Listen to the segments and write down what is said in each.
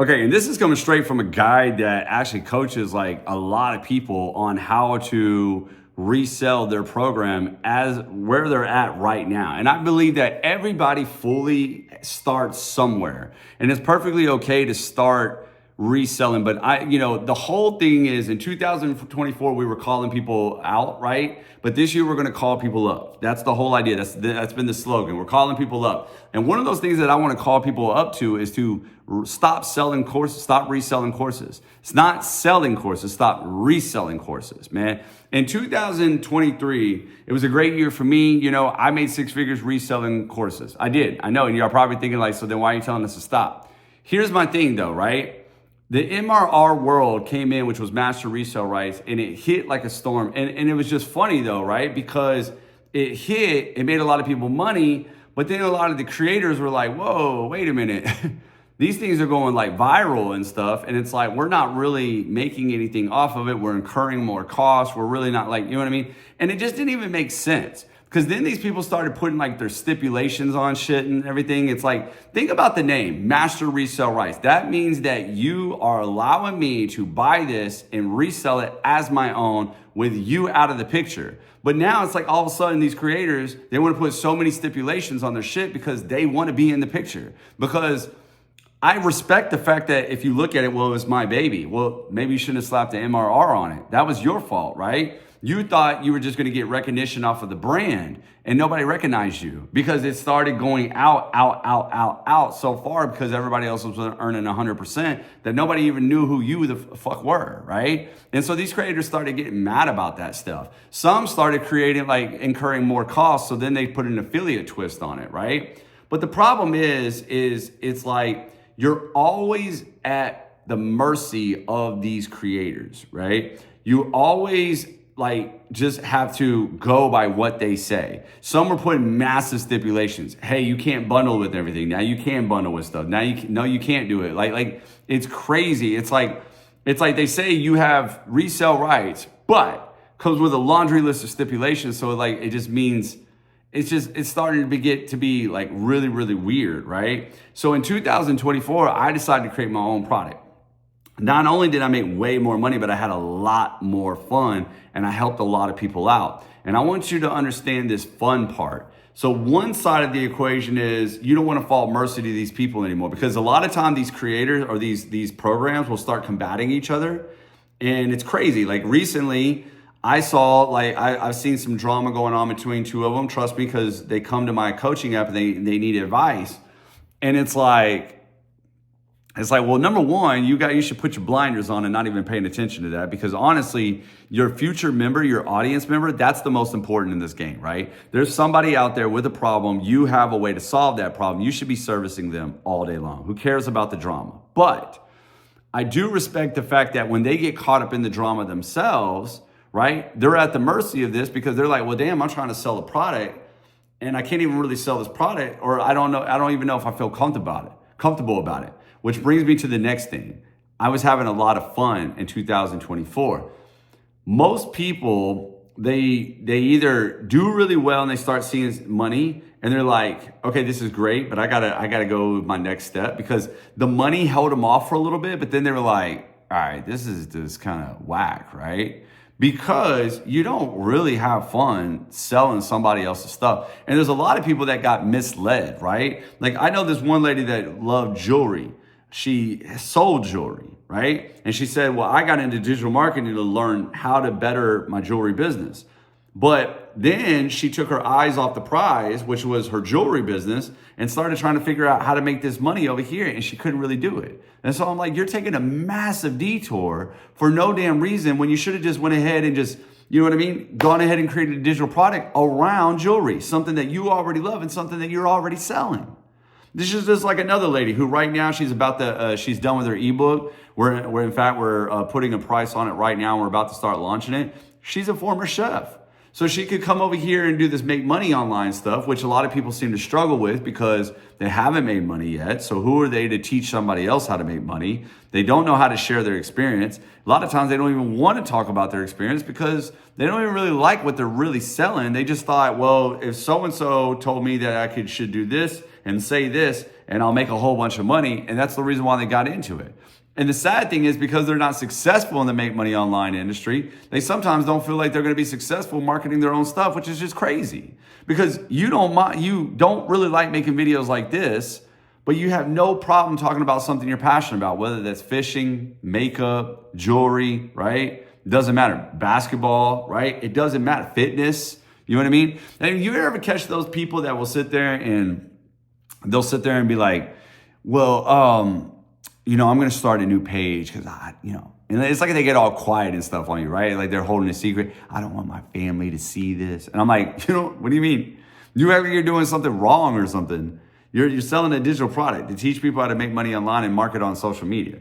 Okay, and this is coming straight from a guy that actually coaches like a lot of people on how to resell their program as where they're at right now. And I believe that everybody fully starts somewhere. And it's perfectly okay to start reselling. But the whole thing is in 2024, we were calling people out, right? But this year we're going to call people up. That's the whole idea. That's been the slogan. We're calling people up. And one of those things that I want to call people up to is to stop selling courses, stop reselling courses. It's not selling courses, stop reselling courses, man. In 2023, it was a great year for me. I made 6 figures reselling courses. I did. I know. And you're probably thinking like, so then why are you telling us to stop? Here's my thing though, right? The MRR world came in, which was master resale rights, and it hit like a storm. And it was just funny though, right? Because it made a lot of people money, but then a lot of the creators were like, whoa, wait a minute. These things are going like viral and stuff. And it's like, we're not really making anything off of it. We're incurring more costs. We're really not like, you know what I mean? And it just didn't even make sense. Because then these people started putting like their stipulations on shit and everything. It's like, think about the name, Master Resale Rights. That means that you are allowing me to buy this and resell it as my own with you out of the picture. But now it's like all of a sudden these creators, they want to put so many stipulations on their shit because they want to be in the picture. Because I respect the fact that if you look at it, well, it was my baby. Well, maybe you shouldn't have slapped the MRR on it. That was your fault, right? You thought you were just going to get recognition off of the brand and nobody recognized you because it started going out so far because everybody else was earning 100% that nobody even knew who you the fuck were, right? And so these creators started getting mad about that stuff. Some started creating like incurring more costs. So then they put an affiliate twist on it, right? But the problem is it's like you're always at the mercy of these creators, right? You always like just have to go by what they say. Some are putting massive stipulations. Hey, you can't bundle with everything. Now you can bundle with stuff. Now you can't do it. Like it's crazy. It's like they say you have resale rights, but comes with a laundry list of stipulations. So like it just means it's starting to get to be like really, really weird, right? So in 2024, I decided to create my own product. Not only did I make way more money, but I had a lot more fun and I helped a lot of people out. And I want you to understand this fun part. So one side of the equation is you don't want to fall mercy to these people anymore because a lot of time these creators or these programs will start combating each other. And it's crazy. Like recently I saw like I've seen some drama going on between 2 of them. Trust me, because they come to my coaching app and they need advice. And it's like, well, number one, you should put your blinders on and not even paying attention to that because honestly, your future member, your audience member, that's the most important in this game, right? There's somebody out there with a problem. You have a way to solve that problem. You should be servicing them all day long. Who cares about the drama? But I do respect the fact that when they get caught up in the drama themselves, right, they're at the mercy of this because they're like, well, damn, I'm trying to sell a product and I can't even really sell this product or I don't even know if I feel comfortable about it. Which brings me to the next thing. I was having a lot of fun in 2024. Most people, they either do really well and they start seeing money and they're like, okay, this is great, but I gotta go with my next step because the money held them off for a little bit, but then they were like, all right, this is just kind of whack, right? Because you don't really have fun selling somebody else's stuff. And there's a lot of people that got misled, right? Like I know this one lady that loved jewelry. She sold jewelry, right? And she said, well, I got into digital marketing to learn how to better my jewelry business. But then she took her eyes off the prize, which was her jewelry business, and started trying to figure out how to make this money over here. And she couldn't really do it. And so I'm like, you're taking a massive detour for no damn reason when you should have just went ahead and just, you know what I mean? Gone ahead and created a digital product around jewelry, something that you already love and something that you're already selling. This is just like another lady who right now she's done with her ebook. We're putting a price on it right now. We're about to start launching it. She's a former chef. So she could come over here and do this make money online stuff, which a lot of people seem to struggle with because they haven't made money yet. So who are they to teach somebody else how to make money? They don't know how to share their experience. A lot of times they don't even want to talk about their experience because they don't even really like what they're really selling. They just thought, well, if so-and-so told me that I should do this and say this, and I'll make a whole bunch of money. And that's the reason why they got into it. And the sad thing is, because they're not successful in the make money online industry, they sometimes don't feel like they're going to be successful marketing their own stuff, which is just crazy. Because you don't really like making videos like this, but you have no problem talking about something you're passionate about, whether that's fishing, makeup, jewelry, right? It doesn't matter. Basketball, right? It doesn't matter. Fitness, you know what I mean? And you ever catch those people that will sit there and they'll sit there and be like, well, I'm going to start a new page because and it's like they get all quiet and stuff on you, right? Like they're holding a secret. I don't want my family to see this. And I'm like, what do you mean? You act like you're doing something wrong or something. You're selling a digital product to teach people how to make money online and market on social media.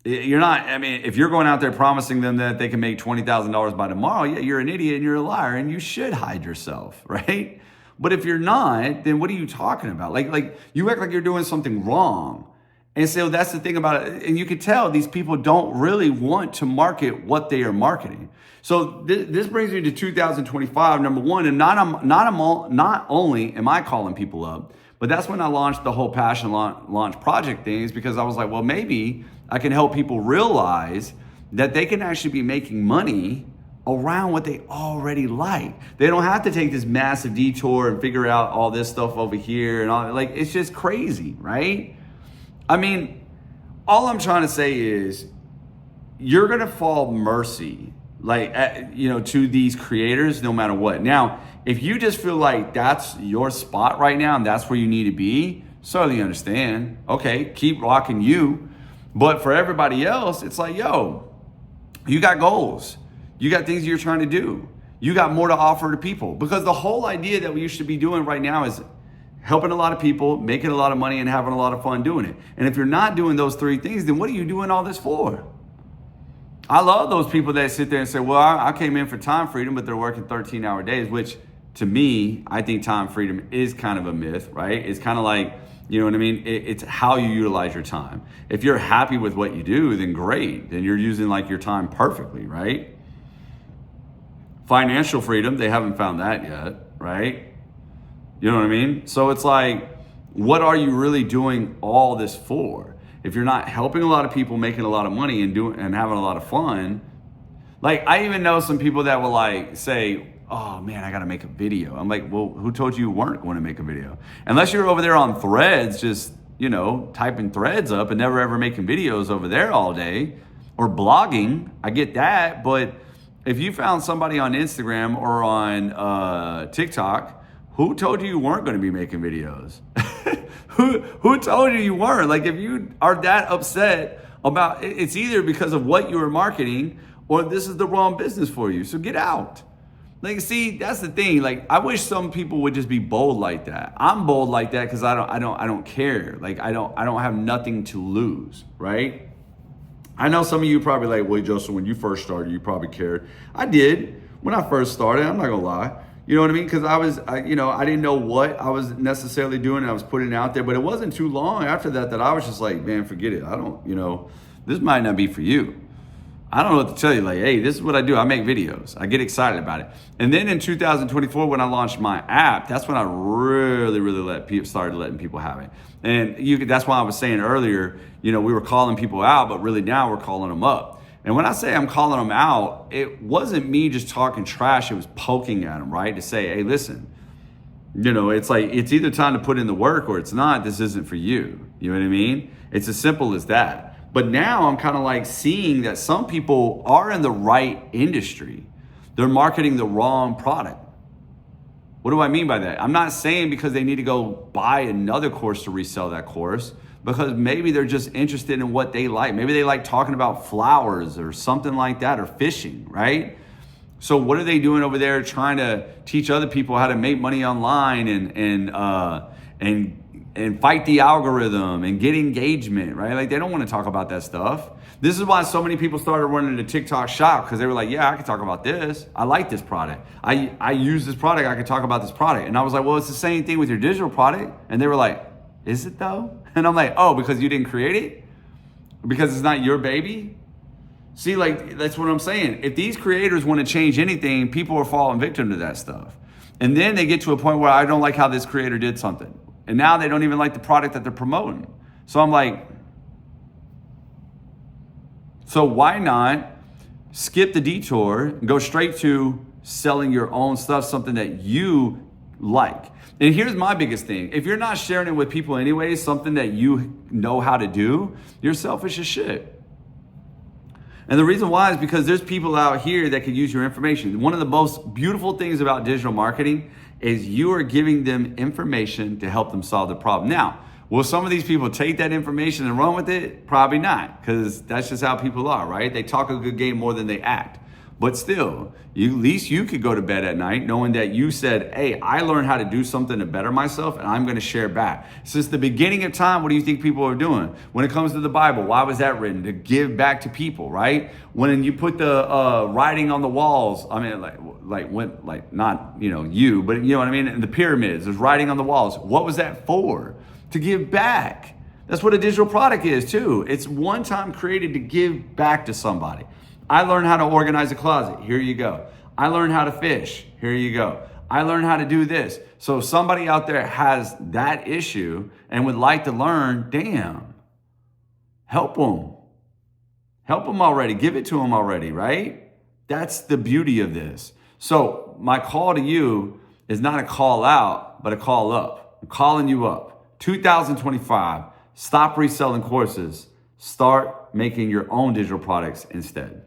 You're not, if you're going out there promising them that they can make $20,000 by tomorrow, yeah, you're an idiot and you're a liar and you should hide yourself, right? But if you're not, then what are you talking about? Like you act like you're doing something wrong. And so that's the thing about it. And you can tell these people don't really want to market what they are marketing. So this brings me to 2025, number one, and not only am I calling people up, but that's when I launched the whole Passion Launch Project thing, is because I was like, well, maybe I can help people realize that they can actually be making money around what they already like. They don't have to take this massive detour and figure out all this stuff over here and all. Like, it's just crazy, right? All I'm trying to say is you're going to fall mercy, to these creators no matter what. Now, if you just feel like that's your spot right now and that's where you need to be, certainly understand. Okay, keep rocking you. But for everybody else, it's like, yo, you got goals. You got things you're trying to do. You got more to offer to people. Because the whole idea that we should be doing right now is helping a lot of people, making a lot of money, and having a lot of fun doing it. And if you're not doing those three things, then what are you doing all this for? I love those people that sit there and say, well, I came in for time freedom, but they're working 13-hour days, which to me, I think time freedom is kind of a myth, right? It's kind of like, you know what I mean? It's how you utilize your time. If you're happy with what you do, then great. Then you're using your time perfectly, right? Financial freedom, they haven't found that yet, right? You know what I mean? So it's like, what are you really doing all this for? If you're not helping a lot of people, making a lot of money and having a lot of fun, I even know some people that will say, oh man, I got to make a video. I'm like, well, who told you weren't going to make a video? Unless you're over there on Threads, just, typing threads up and never ever making videos over there all day, or blogging. I get that. But if you found somebody on Instagram or on TikTok, who told you weren't going to be making videos? Who told you weren't? If you are that upset about it, it's either because of what you were marketing or this is the wrong business for you. So get out. See, that's the thing. I wish some people would just be bold like that. I'm bold like that because I don't care. I don't have nothing to lose, right? I know some of you probably like, well, Joseph, when you first started, you probably cared. I did when I first started. I'm not gonna lie. You know what I mean? Because I didn't know what I was necessarily doing. I was putting it out there, but it wasn't too long after that I was just like, man, forget it. I don't, this might not be for you. I don't know what to tell you. Hey, this is what I do. I make videos. I get excited about it. And then in 2024, when I launched my app, that's when I really started letting people have it. And that's why I was saying earlier, we were calling people out, but really now we're calling them up. And when I say I'm calling them out, it wasn't me just talking trash. It was poking at them, right? To say, hey, listen, it's it's either time to put in the work or it's not. This isn't for you. You know what I mean? It's as simple as that. But now I'm kind of seeing that some people are in the right industry. They're marketing the wrong product. What do I mean by that? I'm not saying because they need to go buy another course to resell that course, because maybe they're just interested in what they like. Maybe they like talking about flowers or something like that, or fishing, right? So what are they doing over there trying to teach other people how to make money online and fight the algorithm and get engagement, right? They don't want to talk about that stuff. This is why so many people started running the TikTok shop, because they were like, yeah, I can talk about this. I like this product. I use this product. I can talk about this product. And I was like, well, it's the same thing with your digital product. And they were like, is it though? And I'm like, oh, because you didn't create it? Because it's not your baby? See, that's what I'm saying. If these creators want to change anything, people are falling victim to that stuff. And then they get to a point where I don't like how this creator did something. And now they don't even like the product that they're promoting. So I'm like, so why not skip the detour and go straight to selling your own stuff, something that you like? And here's my biggest thing. If you're not sharing it with people anyway, something that you know how to do, you're selfish as shit. And the reason why is because there's people out here that could use your information. One of the most beautiful things about digital marketing is you are giving them information to help them solve the problem. Now, will some of these people take that information and run with it? Probably not, because that's just how people are, right? They talk a good game more than they act. But still, at least you could go to bed at night knowing that you said, hey, I learned how to do something to better myself and I'm going to share back. Since the beginning of time, what do you think people are doing? When it comes to the Bible, why was that written? To give back to people, right? When you put the writing on the walls, I mean, not, you, but you know what I mean? And the pyramids, there's writing on the walls. What was that for? To give back. That's what a digital product is too. It's one time created to give back to somebody. I learned how to organize a closet. Here you go. I learned how to fish. Here you go. I learned how to do this. So if somebody out there has that issue and would like to learn, damn, help them. Help them already. Give it to them already, right? That's the beauty of this. So my call to you is not a call out, but a call up. I'm calling you up. 2025, stop reselling courses. Start making your own digital products instead.